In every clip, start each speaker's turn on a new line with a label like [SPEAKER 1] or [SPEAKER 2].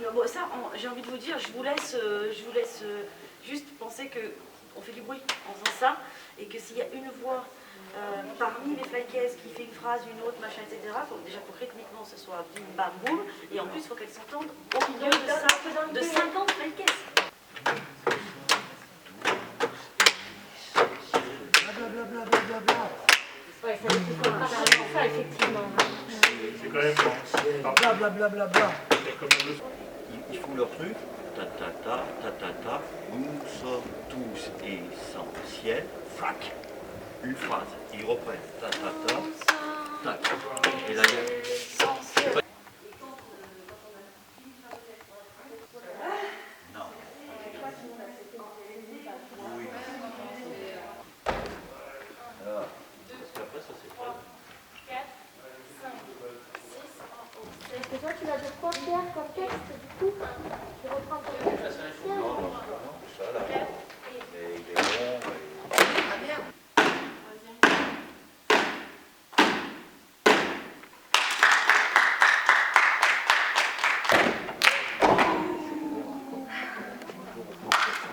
[SPEAKER 1] Bon, ça, j'ai envie de vous dire, je vous laisse juste penser qu'on fait du bruit en faisant ça, et que s'il y a une voix parmi les flycases qui fait une phrase, une autre, machin, etc., déjà pour que rythmiquement ce soit bim bam boum, et en plus il faut qu'elle s'entende au milieu de ça, de 50 flycases.
[SPEAKER 2] Blablabla.
[SPEAKER 3] Ouais, ça veut tout ça, effectivement.
[SPEAKER 4] C'est quand même bon.
[SPEAKER 2] Blablabla.
[SPEAKER 5] Ils font leur truc, ta, nous sommes tous essentiels, frac, une phrase, ils reprennent, tac. Et là, il y a... Non. Oui. Alors, parce qu'après, ça c'est pas...
[SPEAKER 3] 4, 5, 6, 7. Et toi, tu vas dire quoi, Pierre, comme texte, du coup? Tu reprends ton texte.
[SPEAKER 5] Non, ça là. Et il est bon.
[SPEAKER 3] Ah, bien.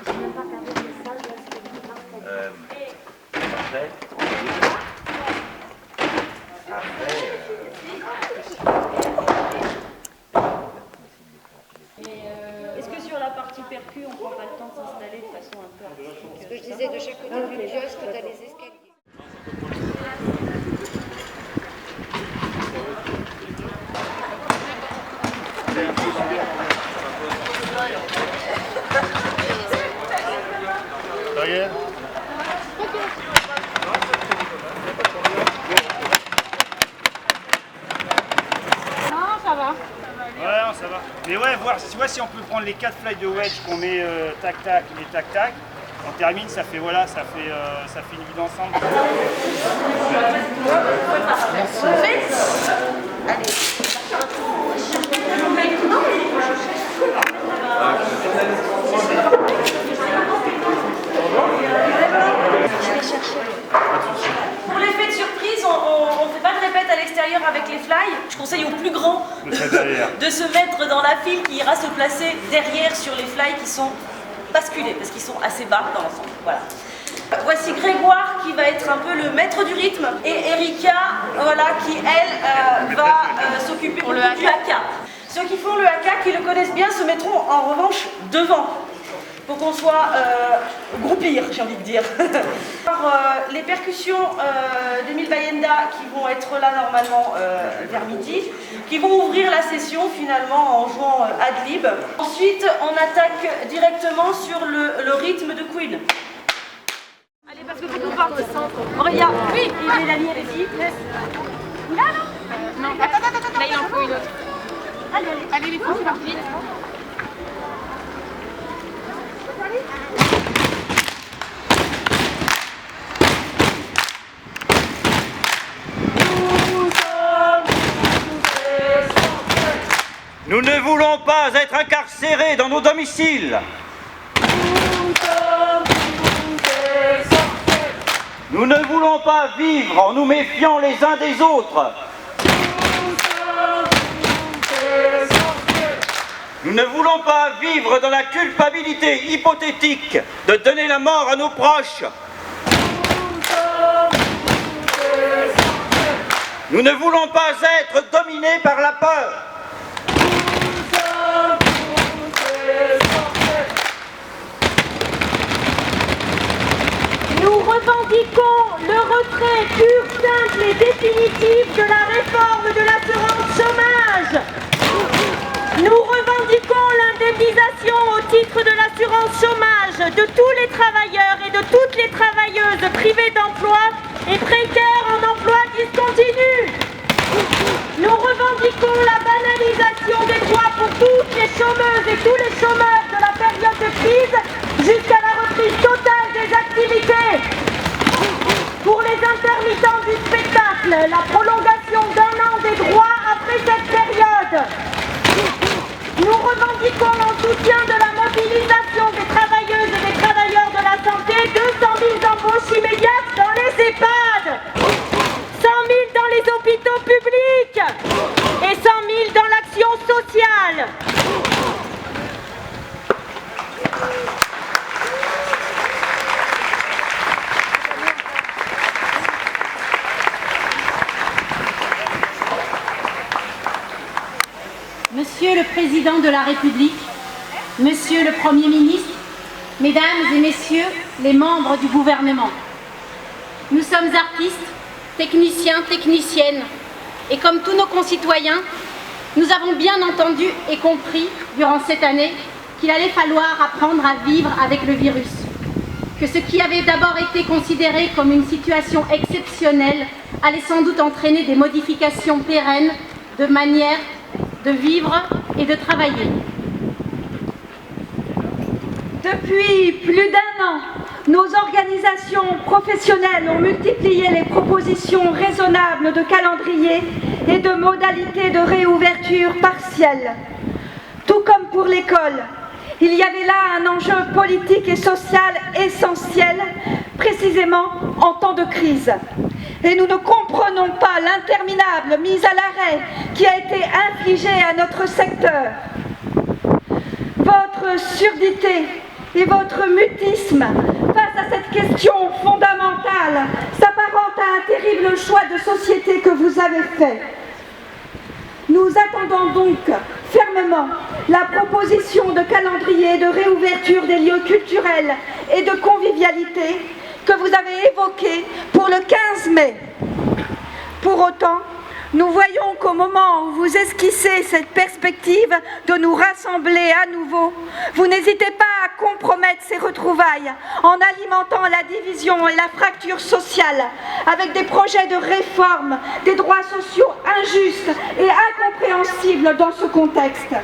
[SPEAKER 3] Je n'ai même pas regardé le message, là, ce que je
[SPEAKER 1] Est-ce que sur la partie percu, on prend pas le temps de s'installer de façon un peu artistique?
[SPEAKER 6] Ce que je disais, de chaque côté du kiosque, tu as les escaliers.
[SPEAKER 4] Derrière.
[SPEAKER 3] Non, ça va.
[SPEAKER 7] Ouais, non, ça va. Mais ouais, voir, tu vois, si on peut prendre les 4 fly de wedge qu'on met tac-tac et tac-tac, on termine, ça fait voilà, ça fait une vie d'ensemble.
[SPEAKER 1] Pour l'effet de surprise, on ne fait pas de répète à l'extérieur avec les fly. Je conseille aux plus grands de se mettre dans la file qui ira se placer derrière sur les fly qui sont basculés, parce qu'ils sont assez bas dans l'ensemble. Voilà. Voici Grégoire qui va être un peu le maître du rythme et Erika, voilà, qui elle va s'occuper du haka. Ceux qui font le haka, qui le connaissent bien, se mettront en revanche devant pour qu'on soit groupir, j'ai envie de dire. Alors, les percussions d'Emile Bayenda qui vont être là normalement vers midi, qui vont ouvrir la session finalement en jouant ad lib. Ensuite, on attaque directement sur le rythme de Queen. Allez, parce que faut qu'on parte. Aurélia, oui, et Mélanie, allez-y. Là, non.
[SPEAKER 3] Non, attends. Là, il en faut une autre.
[SPEAKER 1] Allez.
[SPEAKER 3] Allez, les filles, c'est parti.
[SPEAKER 5] Nous ne voulons pas être incarcérés dans nos domiciles. Nous ne voulons pas vivre en nous méfiant les uns des autres. Nous ne voulons pas vivre dans la culpabilité hypothétique de donner la mort à nos proches. Nous ne voulons pas être dominés par la peur.
[SPEAKER 3] Nous revendiquons le retrait pur, simple et définitif de la réforme de l'assurance chômage. Nous revendiquons l'indemnisation au titre de l'assurance chômage de tous les travailleurs et de toutes les travailleuses privées d'emploi et précaires en emploi discontinu. Nous revendiquons la banalisation des droits pour toutes les chômeuses et tous les chômeurs de la période de crise jusqu'à la reprise totale des activités. Pour les intermittents du spectacle, la prolongation d'1 an des droits après cette période. Nous revendiquons en soutien de la mobilisation des travailleuses et des travailleurs de la santé 200 000 embauches immédiates dans les EHPAD, 100 000 dans les hôpitaux publics et 100 000 dans l'action sociale. Président de la République, Monsieur le Premier ministre, Mesdames et Messieurs les membres du gouvernement. Nous sommes artistes, techniciens, techniciennes, et comme tous nos concitoyens, nous avons bien entendu et compris durant cette année qu'il allait falloir apprendre à vivre avec le virus, que ce qui avait d'abord été considéré comme une situation exceptionnelle allait sans doute entraîner des modifications pérennes de manière de vivre et de travailler.
[SPEAKER 8] Depuis plus d'1 an, nos organisations professionnelles ont multiplié les propositions raisonnables de calendrier et de modalités de réouverture partielle. Tout comme pour l'école, il y avait là un enjeu politique et social essentiel, précisément en temps de crise. Et nous ne comprenons pas l'interminable mise à l'arrêt qui a été infligée à notre secteur. Votre surdité et votre mutisme face à cette question fondamentale s'apparente à un terrible choix de société que vous avez fait. Nous attendons donc fermement la proposition de calendrier de réouverture des lieux culturels et de convivialité que vous avez évoquée pour le 15 mai. Pour autant, nous voyons qu'au moment où vous esquissez cette perspective de nous rassembler à nouveau, vous n'hésitez pas à compromettre ces retrouvailles en alimentant la division et la fracture sociale avec des projets de réforme des droits sociaux injustes et incompréhensibles dans ce contexte.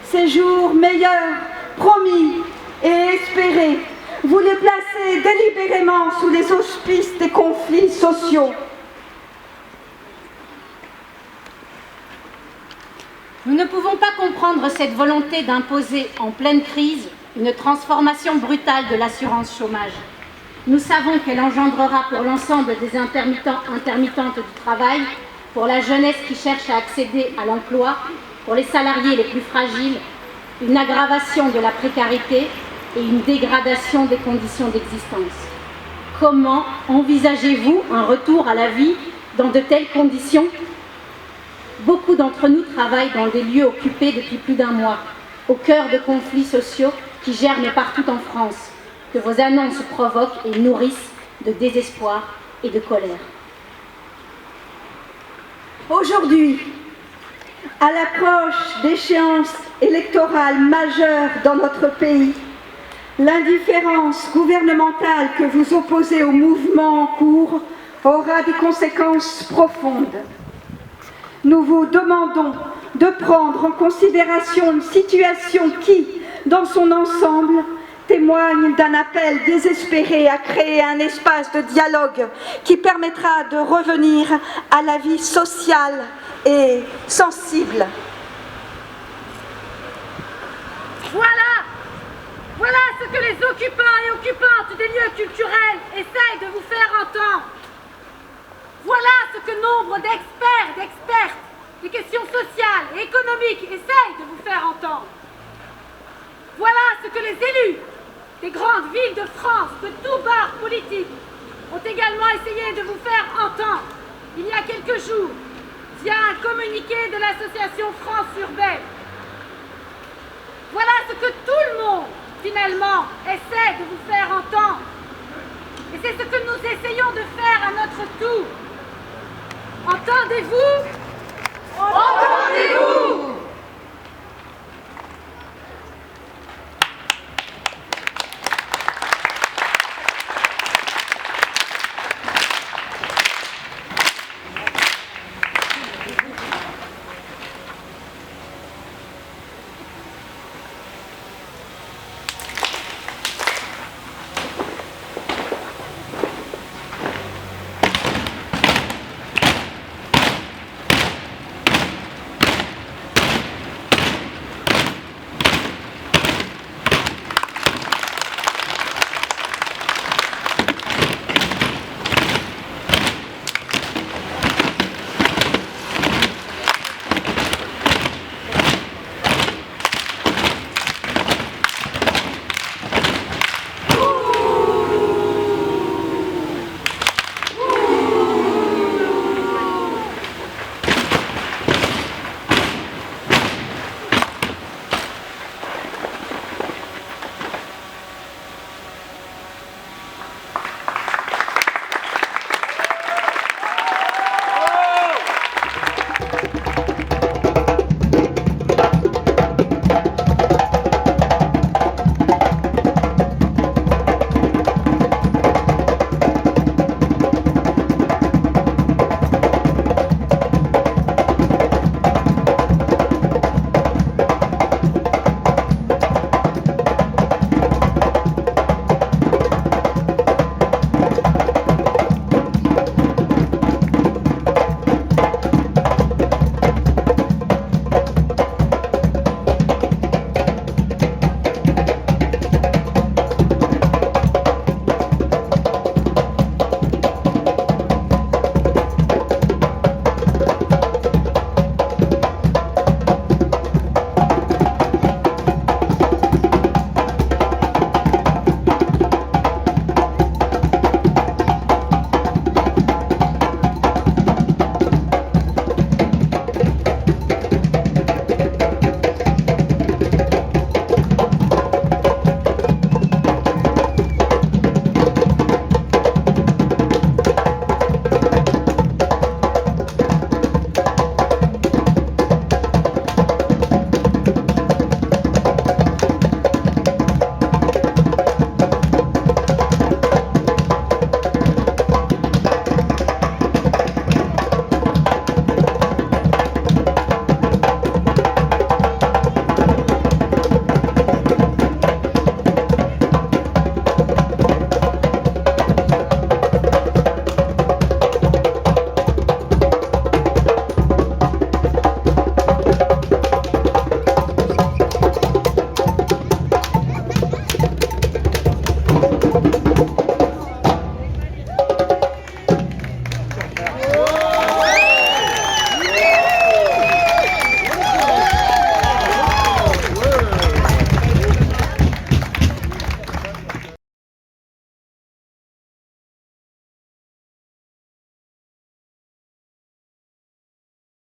[SPEAKER 8] Ces jours meilleurs, promis et espérés, vous les placez délibérément sous les auspices des conflits sociaux.
[SPEAKER 3] Nous ne pouvons pas comprendre cette volonté d'imposer en pleine crise une transformation brutale de l'assurance chômage. Nous savons qu'elle engendrera pour l'ensemble des intermittentes du travail, pour la jeunesse qui cherche à accéder à l'emploi, pour les salariés les plus fragiles, une aggravation de la précarité et une dégradation des conditions d'existence. Comment envisagez-vous un retour à la vie dans de telles conditions ? Beaucoup d'entre nous travaillent dans des lieux occupés depuis plus d'1 mois, au cœur de conflits sociaux qui germent partout en France, que vos annonces provoquent et nourrissent de désespoir et de colère.
[SPEAKER 8] Aujourd'hui, à l'approche d'échéances électorales majeures dans notre pays, l'indifférence gouvernementale que vous opposez au mouvement en cours aura des conséquences profondes. Nous vous demandons de prendre en considération une situation qui, dans son ensemble, témoigne d'un appel désespéré à créer un espace de dialogue qui permettra de revenir à la vie sociale et sensible.
[SPEAKER 3] Voilà ce que les occupants et occupantes des lieux culturels essayent de vous faire entendre. Voilà ce que nombre d'experts et d'expertes des questions sociales et économiques essayent de vous faire entendre. Voilà ce que les élus des grandes villes de France, de tous bords politiques, ont également essayé de vous faire entendre il y a quelques jours via un communiqué de l'association France Urbaine. Voilà ce que tout le monde, finalement, essaie de vous faire entendre. Et c'est ce que nous essayons de faire à notre tour. Entendez-vous ? Entendez-vous ?